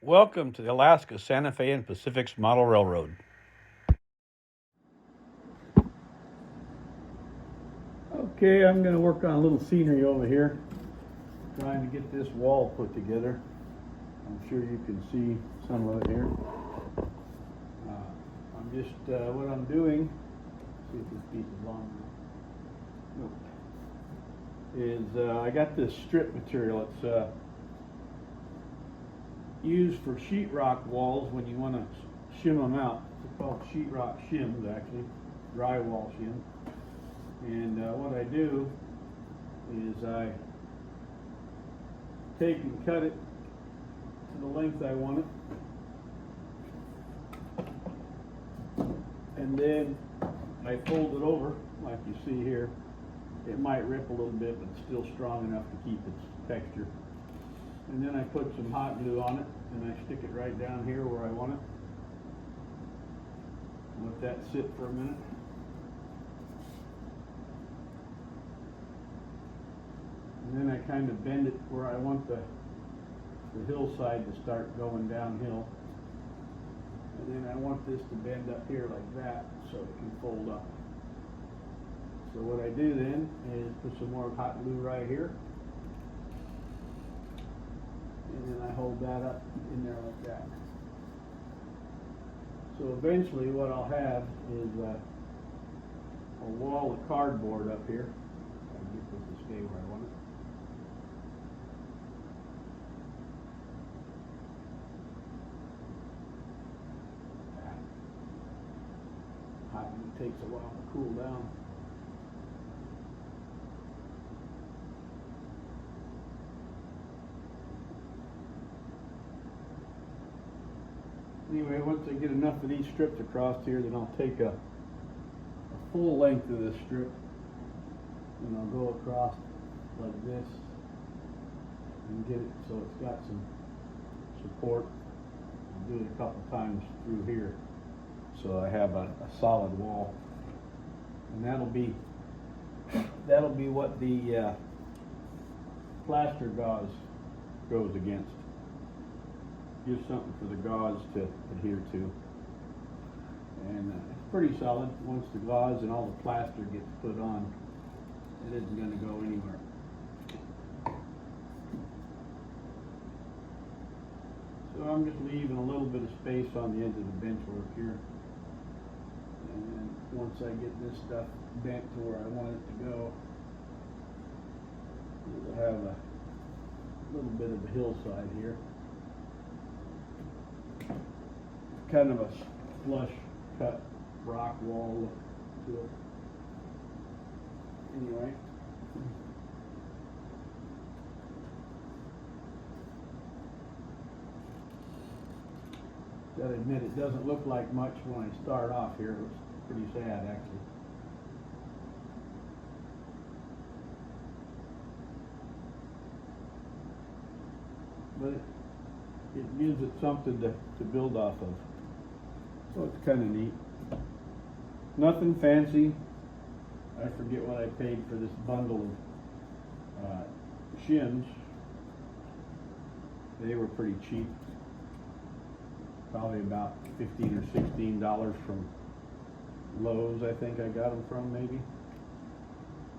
Welcome to the Alaska, Santa Fe, and Pacific's Model Railroad. Okay, I'm going to work on a little scenery over here. Trying to get this wall put together. I'm sure you can see some of it here. What I'm doing, see if this piece is long enough. Nope. I got this strip material. It's used for sheetrock walls when you want to shim them out. It's called sheetrock shims, actually, drywall shim. And what I do is I take and cut it to the length I want it, and then I fold it over like you see here. It might rip a little bit, but it's still strong enough to keep its texture. And then I put some hot glue on it, and I stick it right down here where I want it. Let that sit for a minute. And then I kind of bend it where I want the hillside to start going downhill. And then I want this to bend up here like that so it can fold up. So what I do then is put some more hot glue right here. And then I hold that up in there like that. So eventually what I'll have is a wall of cardboard up here. I'll get this to stay where I want it. Hot glue takes a while to cool down. Anyway, once I get enough of these strips across here, then I'll take a full length of this strip and I'll go across like this and get it so it's got some support. I'll do it a couple times through here so I have a solid wall, and that'll be what the plaster gauze goes against. Gives something for the gauze to adhere to, and it's pretty solid. Once the gauze and all the plaster gets put on, it isn't going to go anywhere. So I'm just leaving a little bit of space on the edge of the bench work here, and then once I get this stuff bent to where I want it to go, we'll have a little bit of a hillside here. Kind of a flush cut rock wall look to it. Anyway, gotta admit it doesn't look like much when I start off here. It looks pretty sad actually. But it gives it something to build off of. So it's kind of neat. Nothing fancy. I forget what I paid for this bundle of shims. They were pretty cheap. Probably about $15 or $16 from Lowe's, I think I got them from, maybe.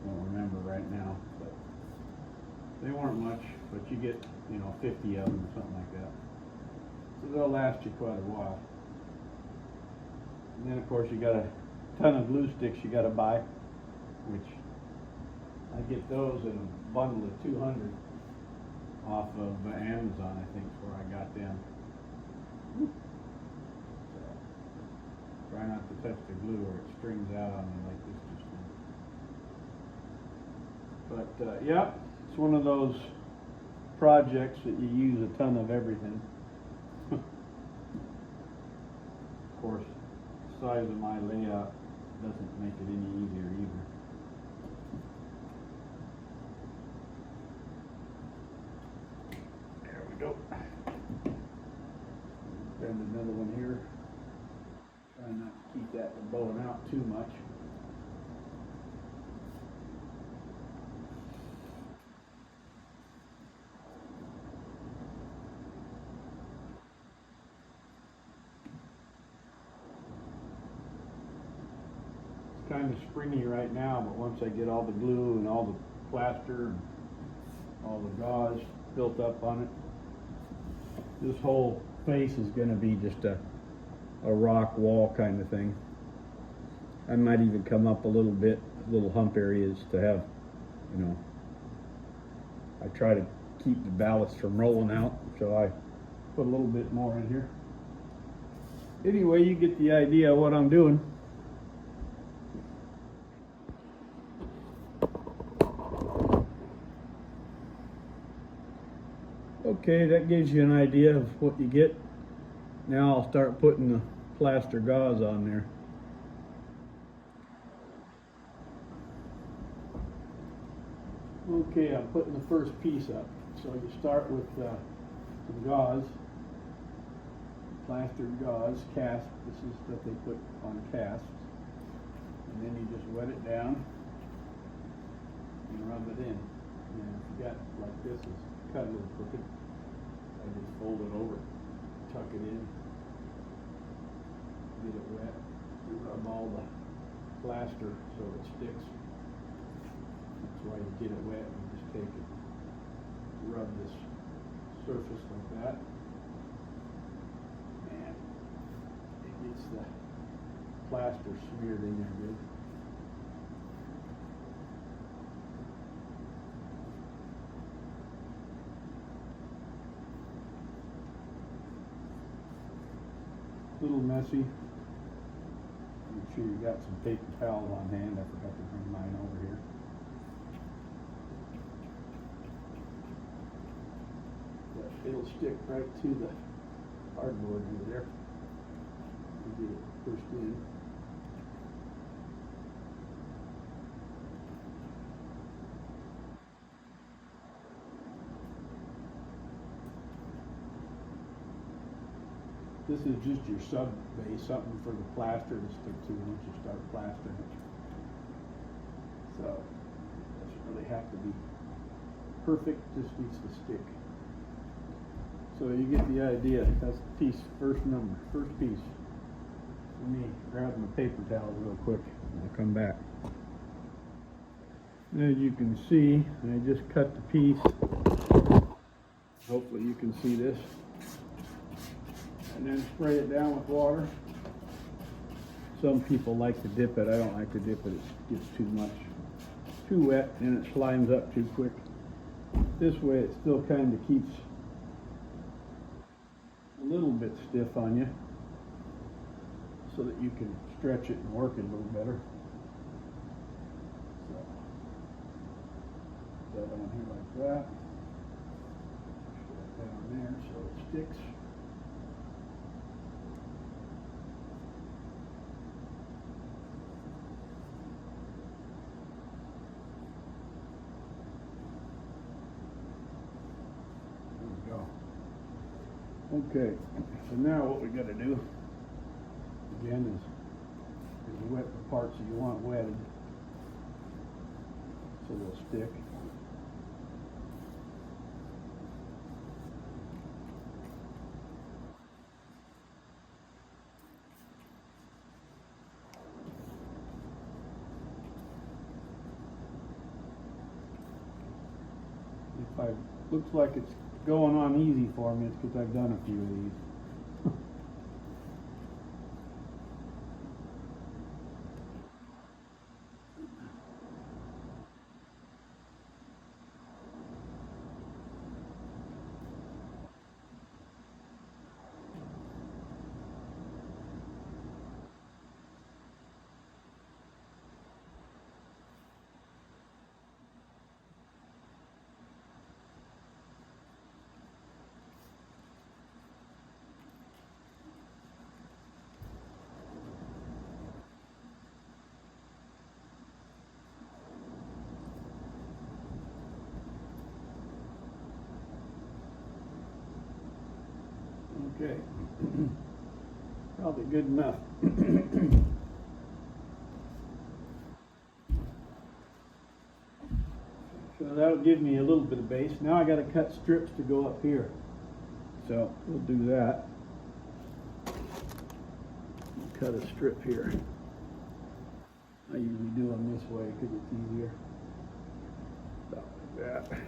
Don't remember right now, but they weren't much, but you get, 50 of them or something like that. So they'll last you quite a while. And then of course you got a ton of glue sticks you got to buy, which I get those in a bundle of 200 off of Amazon, I think is where I got them. So, try not to touch the glue or it strings out on me like this just did. But yeah, it's one of those projects that you use a ton of everything. Of course, the size of my layout doesn't make it any easier either. There we go. Bend another one here. Try not to keep that from blowing out too much. kind of springy right now, but once I get all the glue and all the plaster and all the gauze built up on it, this whole face is going to be just a rock wall kind of thing. I might even come up a little bit, little hump areas to have, you know, I try to keep the ballast from rolling out, so I put a little bit more in here. Anyway, you get the idea of what I'm doing. Okay, that gives you an idea of what you get. Now I'll start putting the plaster gauze on there. Okay, I'm putting the first piece up. So you start with some gauze, plastered gauze, cast. This is what they put on casts. And then you just wet it down and rub it in. And if you got like this, it's cut a little crooked, I just fold it over, tuck it in, get it wet, you rub all the plaster so it sticks. That's why you get it wet. You just take it, rub this surface like that, and it gets the plaster smeared in there good. A little messy. Make sure you got some paper towels on hand. I forgot to bring mine over here. But it'll stick right to the hardboard over there. You get it pushed in. This is just your sub base, something for the plaster to stick to once you start plastering it. So, it doesn't really have to be perfect, just needs to stick. So you get the idea. That's the piece, first piece. Let me grab my paper towels real quick and I'll come back. As you can see, I just cut the piece. Hopefully you can see this. And then spray it down with water. Some people like to dip it. I don't like to dip it. It gets too wet, and it slimes up too quick. This way it still kind of keeps a little bit stiff on you so that you can stretch it and work it a little better. So, put that on here like that. Put that down there so it sticks. Okay, so now what we got to do again is wet the parts that you want wetted so they'll stick. Looks like it's going on easy for me, it's because I've done a few of these. Okay, probably good enough. So that'll give me a little bit of base. Now I got to cut strips to go up here. So we'll do that. Cut a strip here. I usually do them this way because it's easier. About like that.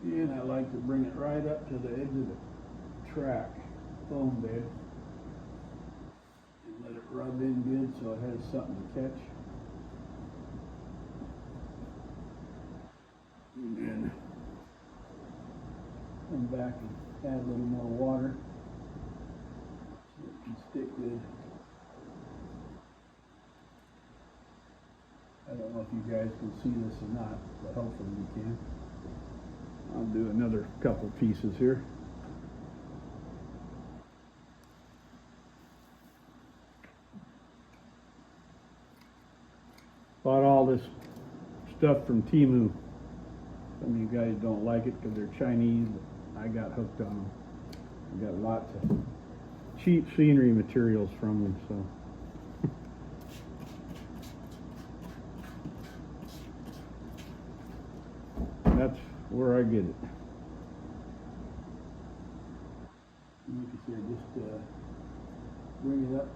And I like to bring it right up to the edge of the track foam bed and let it rub in good so it has something to catch. And then come back and add a little more water so it can stick good. I don't know if you guys can see this or not, but hopefully you can. I'll do another couple pieces here. Bought all this stuff from Temu. Some of you guys don't like it because they're Chinese, but I got hooked on them. I got lots of cheap scenery materials from them, so. That's where I get it. Like I said, just bring it up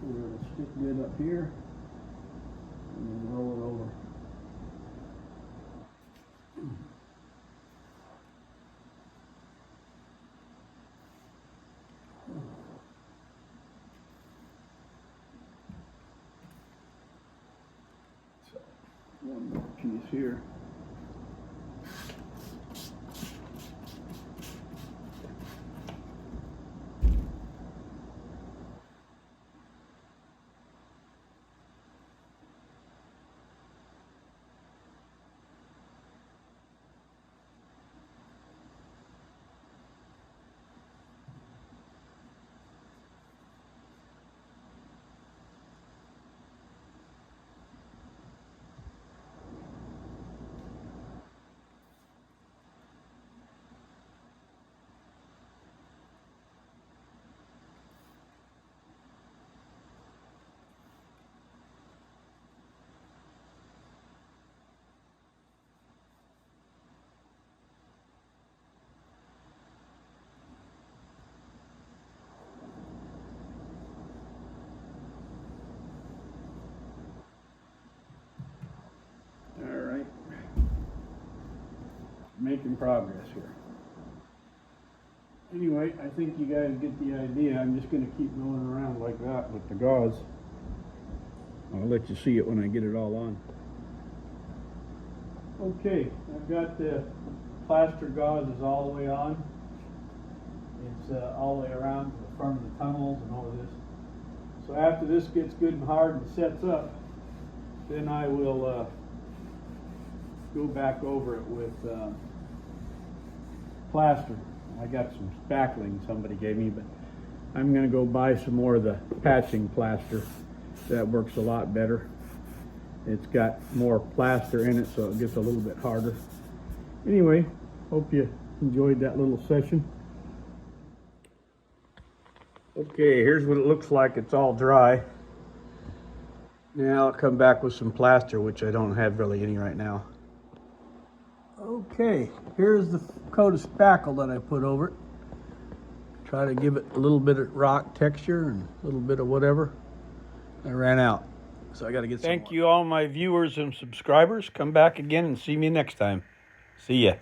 so it'll stick good up here, and then roll it over. So, one more piece here. Making progress here. Anyway, I think you guys get the idea. I'm just going to keep going around like that with the gauze. I'll let you see it when I get it all on. Okay, I've got the plaster gauze is all the way on. It's all the way around to the front of the tunnels and all of this. So after this gets good and hard and sets up, then I will go back over it with plaster. I got some spackling somebody gave me, but I'm going to go buy some more of the patching plaster. That works a lot better. It's got more plaster in it, so it gets a little bit harder. Anyway, hope you enjoyed that little session. Okay, here's what it looks like. It's all dry. Now I'll come back with some plaster, which I don't have really any right now. Okay, here's the coat of spackle that I put over it. Try to give it a little bit of rock texture and a little bit of whatever. I ran out, so I got to get some more. Thank you all my viewers and subscribers. Come back again and see me next time. See ya.